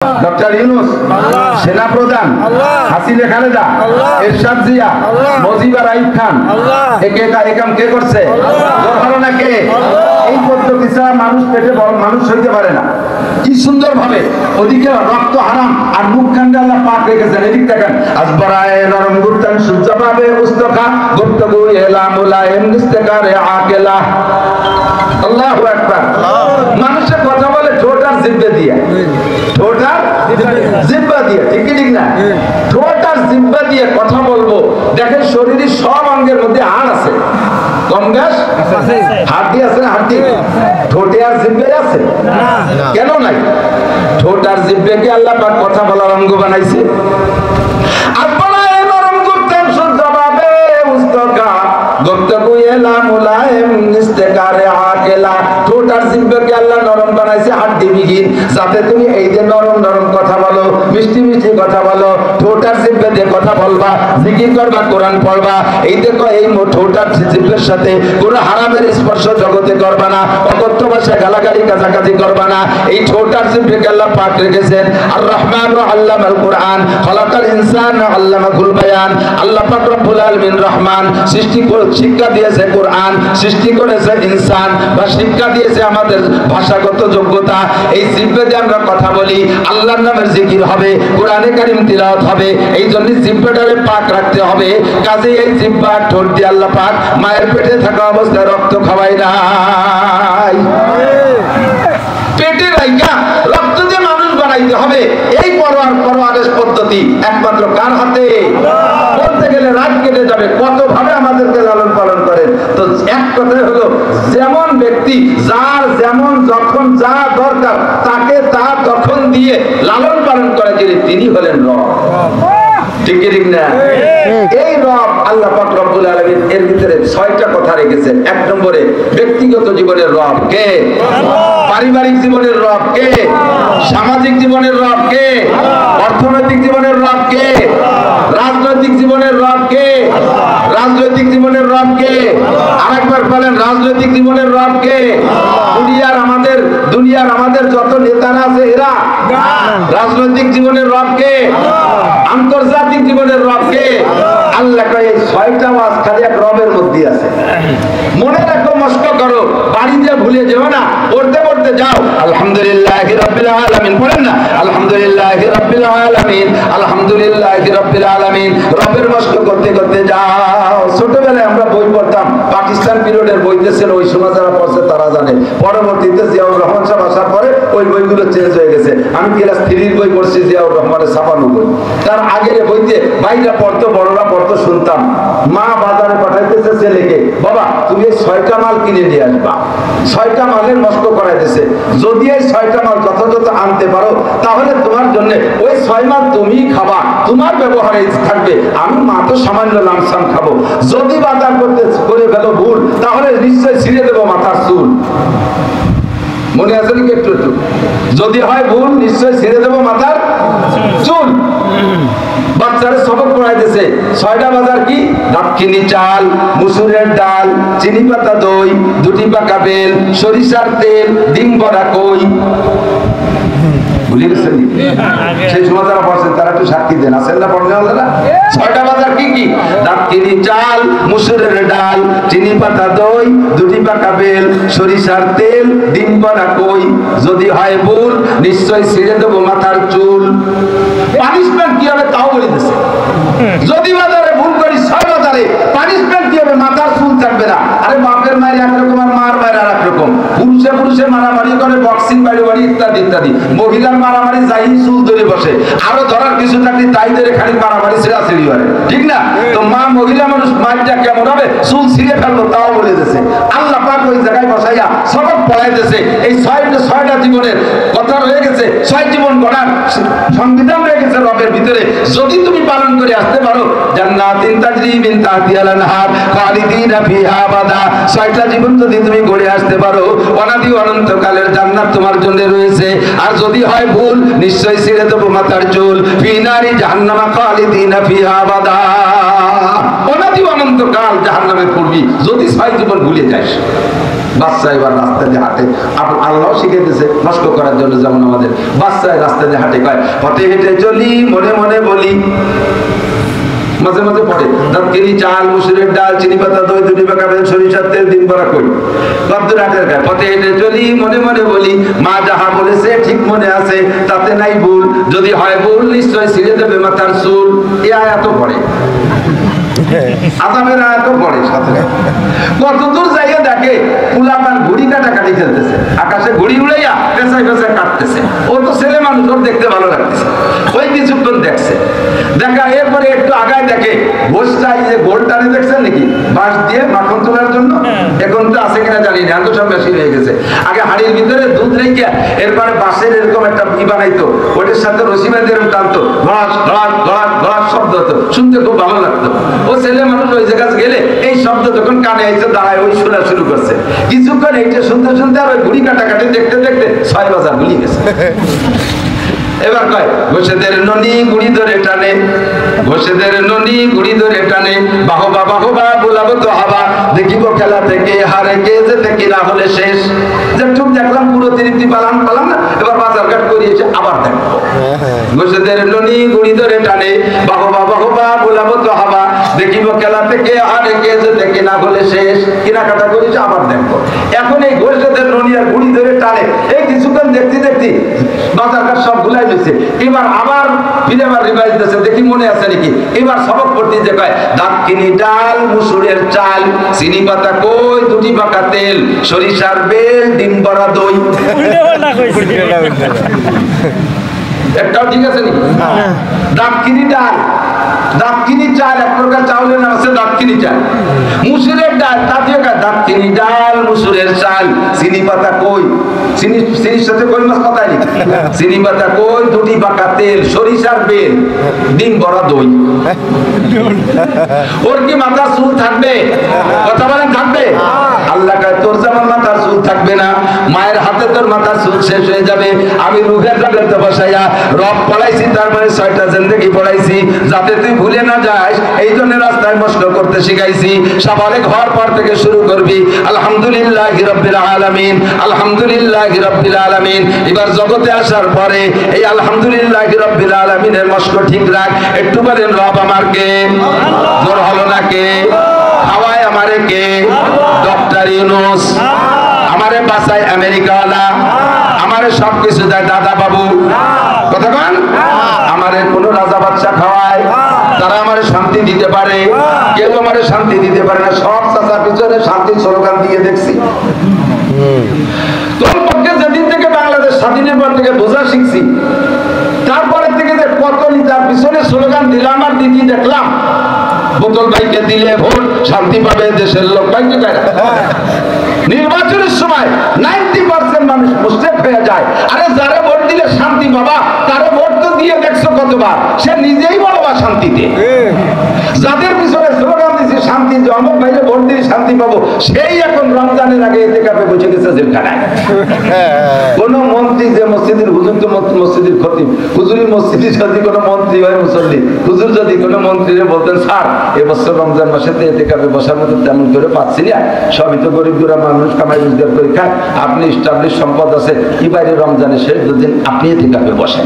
Doctor Yunus, সেনা প্রধান হাসিনা খালেদা, এরশাদ জিয়া, মুজিবুর আইব খান, এই কাম কে করছে? জোরহারনা কে? এই পদ্ধতি ছাড়া মানুষ পেটে মানুষ হইতে পারে না। কি সুন্দর ভাবে ওদিকে রক্ত হারাম আর মুখ কান্ডে আল্লাহ পাক রেখেছেন। এদিক দেখেন, আসবরায়ে নরম গুরতান সুজাবাবে উস্তকা গুরতগু এলা মুলায়েম নিস্তেকারে আকেলা। আল্লাহু আকবার। মানুষে কথা বলে ঠোঁট আর জিহ্বা দিয়ে, ঠোঁট আর জিহ্বা দিয়ে, ঠিক কি ঠিক না? ঠোঁট আর জিহ্বা দিয়ে কথা বলবো। দেখেন শরীরের সব অঙ্গের মধ্যে হাড় আছে, কম গাছ হাড্ডি আছে না? হাড্ডি ঠোঁটে আর জিহ্বায় আছে? কেন নাই? ঠোঁট আর জিহ্বাকে আল্লাহ পাক কথা বলার অঙ্গ বানাইছে। যাতে তুমি এই যে নরম নরম কথা বলো, মিষ্টি মিষ্টি কথা বলো, ঠোঁট আর জিহ্বা দিয়ে কথা বলবা, জিকির করবা, কোরআন পড়বা। এই দেখো, এই ঠোঁট আর জিহ্বার সাথে কোনো হারামের স্পর্শ জগতে করবা না, অকথ্য ভাষায় গালাগালি কাছাকাছি করবা না। এই ঠোঁট আর জিহ্বাকে আল্লাহ পাক রেখেছেন। আর রহমান আল্লামাল কোরআন, খলাকাল ইনসান আল্লামাহুল বায়ান। আল্লাহ পাক রব্বুল আলামিন রহমান, সৃষ্টি করে শিক্ষা দিয়েছে কোরআন, সৃষ্টি করেছে ইনসান, বা শিক্ষা দিয়েছে আমাদের ভাষাগত যোগ্যতা। এই জিহ্বা দিয়ে আমরা কথা বলি, আল্লাহর নামের জিকির হবে, কোরআনে কারীম তিলাওয়াত হবে। এই জন্য জিহ্বাটারে পাক রাখতে হবে। কাজে এই জিহ্বা ঠোঁট দিয়ে আল্লাহ পাক মায়ের পেটে থাকা অবস্থায় রক্ত খাওয়াই নাই, পেটে রাইখা রক্ত দিয়ে মানুষ বানাইতে হবে। এই পরওয়ারিশ পদ্ধতি একমাত্র কার হাতে? বলতে গেলে রাত কেটে যাবে, কত ভাবে আমাদেরকে লালন পালন করেন। তো এক কথাই হলো, যেমন ব্যক্তি যার যেমন যখন যা দরকার তাকে তা তখন দিয়ে লালন পালন করে, তিনি হলেন রব। ঠিক ঠিক না? এই রব আল্লাহ পাক রব্বুল আলামিন এর ভিতরে 6টা কথা রেখেছেন। 1 নম্বরে ব্যক্তিগত জীবনের রব কে? পারিবারিক জীবনের রব কে? সামাজিক জীবনের রব কে? অর্থনৈতিক জীবনের রব কে? রাজনৈতিক জীবনের রব কে? রাজনৈতিক জীবনের রব কে? আরেকবার বলেন, রাজনৈতিক জীবনের রব কে? দুনিয়ার আমাদের যত নেতারা আছে এরা? রাজনৈতিক জীবনের রব কে? আন্তর্জাতিক জীবনের রব কে? আল্লাহ কয় এই 6টা ওয়াজ খালি এক রবের মধ্যে আছে। মনে রাখো, মস্ক করো, বাড়িতে ভুলে যেও না। পড়তে পড়তে যাও, আলহামদুলিল্লাহি রাব্বিল আলামিন পড়েন না, আলহামদুলিল্লাহি রাব্বিল আলামিন, আলহামদুলিল্লাহি রাব্বিল আলামিন। রবের মস্ক করতে করতে যাও। ছোটবেলায় আমরা বই পড়তাম, পাকিস্তান পিরিয়ডের বইতে ছিল, ওই সময় যারা পড়ছে তারা জানে। পরবর্তীতে জিয়াউর রহমান সাহেব আসার পরে ওই বইগুলো চেঞ্জ হয়ে গেছে। আমি ক্লাস 3 বই পড়ছি, জিয়াউর রহমানের ছাপানো বই। তার আগের বইতে ভাইরা পড়তো, বড়রা পড়তো, শুনতাম। মা বাজারে পাঠাইতেছে ছেলেকে, বাবা তুমি এই 6টা মাল কিনে নিয়ে আসবা। 6টা মালের মস্ক করাইতেছে। যদি এই 6টা মাল যথাযথ আনতে পারো, তাহলে তোমার জন্য ওই 6 মাল তুমি খাবা, তোমার ব্যবহারে থাকবে। আমি মা তো সামান্য লামসাম খাবো। যদি বাজার করতে করে ফেলো ভুল, তাহলে নিশ্চয় ছিঁড়ে দেবো মাথার চুল। মনে আছে নাকি একটু একটু? যদি হয় ভুল, নিশ্চয় ছিঁড়ে দেবো মাথার চুল। বাচ্চারা সবক পড়াইতেছে। 6টা বাজার কি? দাক্ষিণী চাল, মুসুরের ডাল, চিনি পাতা দই, 2টি পাকা বেল, সরিষার তেল, ডিম ভরা কই। ভুলে গেছেন? সেই সময় যারা পড়ছেন তারা একটু সাক্ষী দেন, আছেন না পড়ছেন? 6টা বাজার কি কি? দাক্ষিণী চাল, মুসুরের ডাল, চিনি পাতা দই, 2টি পাকা বেল, সরিষার তেল, ডিম ভরা কই। যদি হয় ভুল, নিশ্চয় ছিঁড়ে দেবো মাথার চুল। পানিশমেন্ট কি হবে তাও বলে দিচ্ছে। যদি বাজারে ভুল করি, 6 বাজারে পানিশমেন্ট কি হবে? মাথার চুল থাকবে না। আরে বাপের মায়ের একরকম আর মার মায়ের আর একরকম। পুরুষে মারামারি করে, বক্সিং বাড়ি ইত্যাদি ইত্যাদি। মহিলার মারামারি যাই চুল ধরে বসে, আরো ধরার কিছু থাকলে তাই ধরে খালি মারামারি ছেড়াছেড়ি হয়, ঠিক না? তো মা মহিলা মানুষ মাইটা কেমন হবে? চুল ছিঁড়ে ফেললো তাও বলে দিচ্ছে। আল্লাহ পাক ওই জায়গায় বসাইয়া সবক পড়াইতেছে। এই 6টা জীবনের কথা রয়ে গেছে, 6 জীবন গড়ার সংবিধান রয়ে গেছে রবের ভিতরে। যদি তুমি পালন করে আসতে পারো, জান্নাতিন তাজরি মিন তাহতিহাল আনহার খালিদিনা ফিহা আবাদা। 6টা জীবন যদি তুমি গড়ে আসতে পারো, অনাদি অনন্তকালের জান্নাত তোমার জন্য রয়েছে। আর যদি হয় ভুল, নিশ্চয় ছিঁড়ে দেবো মাথার চুল। ফি নারি জাহান্নামা খালিদিনা ফিহা আবাদা। অনাদি অনন্তকাল জাহান্নামে পড়বি যদি 6 জীবন ভুলে যাস। বাচ্চা এবার রাস্তা দিয়ে হাঁটে, আল্লাহ শিখে দিয়েছে নষ্ট করার জন্য, যেমন আমাদের বাচ্চায় রাস্তা দিয়ে হাঁটে, কয় পথে হেঁটে চলি মনে মনে বলি, মাঝে মাঝে পড়ে দাঁতকিনি চাল মুসুরের ডাল চিনি পাতা দই দুটি পাকা সরিষার তেল দিন ভরা কই গদ্দুর হাটের গায়ে পথে হেঁটে চলি মনে মনে বলি, মা যাহা বলেছে ঠিক মনে আছে, তাতে নাই ভুল, যদি হয় ভুল নিশ্চয় ছিঁড়ে দেবে মাথার চুল। এ আয়াত পড়ে, আযাবের আয়াত পড়ে সাথে। কতদূর যাইয়া দেখে পুলাপান ঘুড়ি কাটাকাটি খেলতেছে, আকাশে ঘুড়ি উড়াইয়া পেঁচাই পেঁচাই কাটতেছে। ও তো ছেলে মানুষ, ওর দেখতে ভালো লাগতেছে, ওই কিছুক্ষণ দেখছে। দেখা এরপরে একটু আগায় দেখে বসটা, এই যে গোলটানে দেখছেন নাকি বাঁশ দিয়ে মাখন তোলার জন্য, এখন তো আছে কিনা জানি না, এত সব মেশিন হয়ে গেছে। আগে হাড়ির ভিতরে দুধ রেখে এরপরে বাঁশের এরকম একটা ই বানাইতো, ওটার সাথে রশি বেঁধে এরকম টানতো, ঘড়াস ঘড়াস ঘড়াস ঘড়াস শব্দ হতো, শুনতে খুব ভালো লাগতো। ও ছেলে মানুষ ওই জায়গায় গেলে এই শব্দ যখন কানে আইছে দাঁড়ায় ওই শোনা শুরু করছে। কিছুক্ষণ এইটা শুনতে শুনতে আর ওই ঘুড়ি কাটাকাটি দেখতে দেখতে 6 বাজার ভুলিয়ে গেছে। এবার কয় ঘোষেদের ননি গুড়ি ধরে টানে, ঘোষেদের ননি গুড়ি ধরে টানে, বাহবা বাহবা বোলাবো তো হাবা, দেখিব খেলা থেকে হারে কে যেতে কিনা হলে শেষ। যেটুক দেখলাম পুরো তৃপ্তি পালাম পালাম না, এবার বাজার ঘাট করিয়েছে আবার দেখবো। ঘোষেদের ননি গুড়ি ধরে টানে, বাহবা বাহবা বোলাবো তো হাবা, দেখিব খেলা থেকে হারে কে যেতে কিনা হলে শেষ। কেনাকাটা করেছে আবার দেখবো। এখন এই ঘোষেদের ননি আর গুড়ি ধরে টানে, এই কিছুক্ষণ দেখতে দেখতে বাজার ঘাট সব ভুলাই গেছে। এবার আবার ফিরে আবার রিভাইজ দিয়েছে, দেখি মনে আছে নাকি। এবার সবক পড়তে যে কয় দাঁতকিনি ডাল মুসুরের চাল চিনি পাতা কই দুটি পাকা তেল সরিষার বেল ডিম ভরা দই। একটাও ঠিক আছে নাকি? দাঁতকিনি ডাল, দাঁতকিনি চাল এক প্রকার চাউলের নাম আছে দাঁতকিনি চাল। মুসুরের ডাল, তাতে দাঁতকিনি ডাল মুসুরের চাল চিনি পাতা কই, চিনির সাথে কই মাছ কথাই নেই, চিনি পাতা কই দুটি পাকা তেল সরিষার বেল ডিম ভরা দই। ওর কি মাথার চুল থাকবে? কথা বলেন থাকবে? আল্লাহ কয় তোর যেমন মাথার চুল থাকবে না, মায়ের হাতে তোর মাথার চুল শেষ হয়ে যাবে। আমি রুহের জগতে বসাইয়া রব পড়াইছি, তার মানে 6টা জিন্দেগি পড়াইছি, যাতে তুই ভুলে না যাস। এই জন্য রাস্তায় মস্ক করতে শিখাইছি। সকালে ঘর পর থেকে শুরু করবি আলহামদুলিল্লাহি রাব্বিল আলামিন, আলহামদুলিল্লাহি রাব্বিল আলামিন। এবার জগতে আসার পরে এই আলহামদুলিল্লাহি রাব্বিল আলামিনের মস্ক ঠিক রাখ। একটু বলেন রব আমার কে? জোর হলো না কে? খাওয়ায় আমারে কে? ডক্টর ইউনূস। আমারে বাঁচায় আমেরিকাওয়ালা, আমারে সবকিছু দেয় দাদা বাবু। কথা বল, আমারে কোন রাজা বাদশা খাওয়ায়, তারা আমারে শান্তি দিতে পারে? কেউ আমারে শান্তি দিতে পারে না। সব চাচা পিছনে শান্তির স্লোগান দিয়ে দেখছি। তোর পক্ষে যেদিন থেকে বাংলাদেশ স্বাধীনের পর থেকে বোঝা শিখছি, তারপরে থেকে যে কত তার পিছনে স্লোগান দিলাম আর দিদি দেখলাম। বোতল ভাইকে দিলে ভোট শান্তি পাবে দেশের লোক, ভাইকে নির্বাচনের সময় 90% মানুষ মুস্তেক হয়ে যায়। আরে যারা ভোট দিলে শান্তি পাবা, তারা ভোট তো দিয়ে দেখছো কতবার, সে নিজেই বলবা শান্তিতে। যাদের পিছনে স্লোগান দিচ্ছে শান্তি, যে অমুক ভাইলে ভোট দিয়ে শান্তি পাবো, সেই এখন রমজানের আগে এতে কাপে বসে গেছে জেলখানায়। কোন মন্ত্রী যে মসজিদের হুজুর, তো মসজিদের খতিব, হুজুরের মসজিদে যদি কোনো মন্ত্রী হয় মুসল্লি, হুজুর যদি কোনো মন্ত্রীরে বলতেন স্যার এবছর রমজান মাসে এতে কাপে বসার মতো তেমন করে পাচ্ছি না, সবই তো গরিব গুড়া মানুষ কামাই রোজগার করে খায়, আপনি স্টাবলিশ সম্পদ আছে, এবারে রমজানে শেষ দুদিন আপনি এতে কাপে বসেন।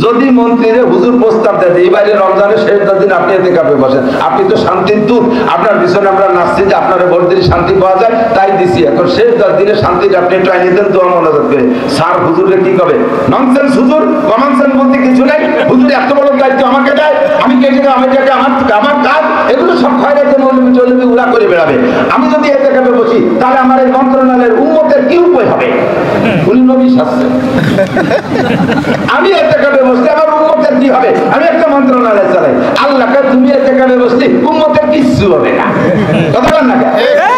যদি মন্ত্রীরে হুজুর প্রস্তাব দেয় এবারে রমজানের শেষ 10 দিন আপনি এতে কাপে বসেন, আপনি তো শান্তির দূত, আপনার পিছনে আমরা নাচছি যে আপনার ভোট দিলে শান্তি পাওয়া যায়, তাই দিছি। এখন শেষ 10 দিনে শান্তিটা আপনি একটু আইনে দেন, দোয়া মোনাজাত করে। স্যার হুজুরে কি কবে? ননসেন্স হুজুর, কমন সেন্স বলতে কিছু নাই। হুজুর এত বড় দায়িত্ব আমাকে দেয়, আমি কে জায়গা আমি জায়গা আমার কাজ, এগুলো সব খয়রাতে মৌলবি টৌলবি উড়া করে বেড়াবে। আমি যদি এতে কাপে বসি তাহলে আমার এই মন্ত্রণালয়ের উম্মতের কি উপায় হবে? উনি নবী শাস্ত্রে আমি এতে কাপে বসলে আমার উম্মতের কি হবে? আমি একটা মন্ত্রণালয় চালাই। আল্লাহকে তুমি এতে কাপে বসলে উম্মতের কিচ্ছু হবে না। কথা বল না,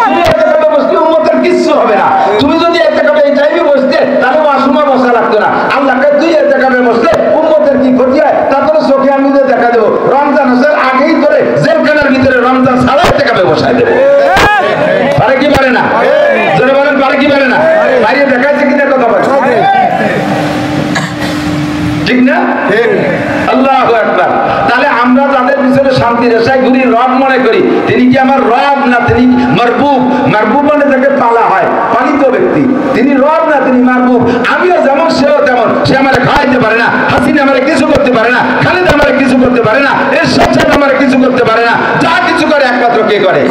তুমি এতে কাপে বসলে উম্মতের কিচ্ছু হবে না। তুমি যদি এতে কাপে এই টাইমে বসতে তাহলে মাসুমা বসা লাগতো না। আল্লাহকে তুই এতে কাপে বসলে উম্মতের কি ক্ষতি হয় তা তোর চোখে আমি দেখা দেবো। রমজান আসার আগেই তোরে জেলখানার ভিতরে রমজান ছাড়া এতে কাপে বসায় দেবো। পারে কি পারে না? জোরে বলেন পারে কি পারে না? বাইরে দেখাচ্ছে কিনা কথা বলে। ঠিক না? আল্লাহু আকবার। তাহলে আমরা তাদের পিছনে শান্তি রেশায় ঘুরি, রব মনে করি। তিনি কি আমার রব না তিনি মারবুব? মারবুব মানে তাকে পালা হয়, পালিত ব্যক্তি। তিনি রব না তিনি মারবুব। আমিও যেমন সেও তেমন। সে আমারে খাওয়াইতে পারে না, হাসিনা আমারে কিছু করতে পারে না, খালেদা আমারে কিছু করতে পারে না, এর সাথে আমারে কিছু করতে পারে না। যা কিছু করে একমাত্র কে করে?